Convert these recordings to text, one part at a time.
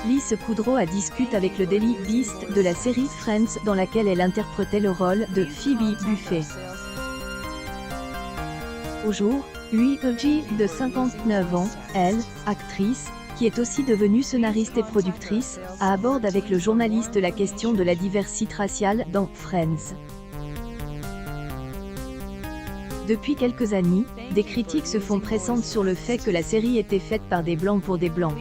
Lise Kudrow a discuté avec le Daily Beast de la série Friends dans laquelle elle interprétait le rôle de Phoebe Buffay. Au jour, Lee de 59 ans, elle, actrice, qui est aussi devenue scénariste et productrice, aborde avec le journaliste la question de la diversité raciale dans Friends. Depuis quelques années, des critiques se font pressantes sur le fait que la série était faite par des blancs pour des blancs.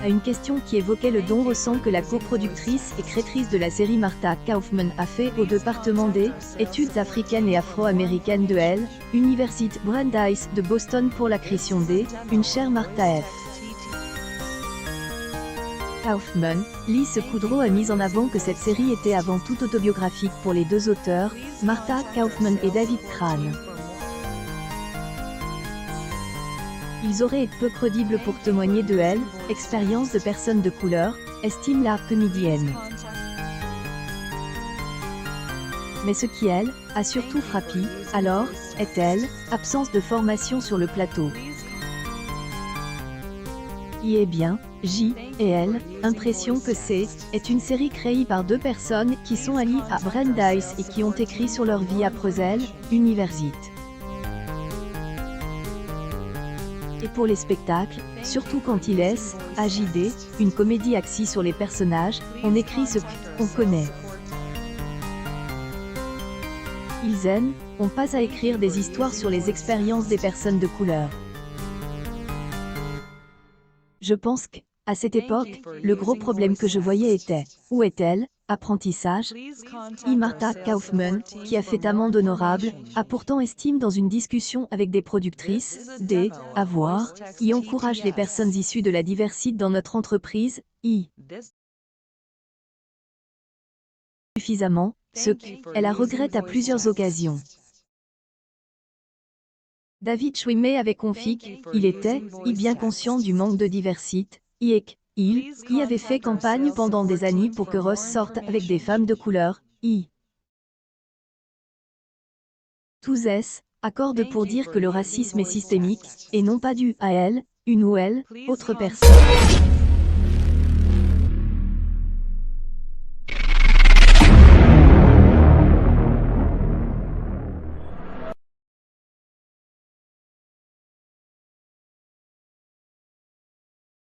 À une question qui évoquait le don ressent que la coproductrice et créatrice de la série Martha Kaufman a fait au département des études africaines et afro-américaines de l', Université Brandeis de Boston pour la création des, une chère Martha F. Kaufman, Lise Kudrow a mis en avant que cette série était avant tout autobiographique pour les deux auteurs, Martha Kaufman et David Crane. Ils auraient été peu crédibles pour témoigner de elle, expérience de personnes de couleur, estime la comédienne. Mais ce qui elle, a surtout frappé, alors, est elle, absence de formation sur le plateau. Y est bien, J, et elle, impression que est une série créée par deux personnes qui sont alliées à Brandeis et qui ont écrit sur leur vie après elle, Université. Et pour les spectacles, surtout quand il est, AJD, une comédie axée sur les personnages, on écrit ce qu'on connaît. Ils aiment, on passe à écrire des histoires sur les expériences des personnes de couleur. Je pense qu'à cette époque, le gros problème que je voyais était, où est-elle, apprentissage? Martha Kaufman, qui a fait amende honorable, a pourtant estime dans une discussion avec des productrices, des avoirs, qui encourage les personnes issues de la diversité dans notre entreprise, suffisamment, ce qu'elle a regretté à plusieurs occasions. David Schwimmer avait confié qu'il était bien conscient du manque de diversité, et qu'il avait fait campagne pendant des années pour que Ross sorte avec des femmes de couleur, Tous accordent pour dire que le racisme est systémique, et non pas dû à elle, une ou elle, autre personne.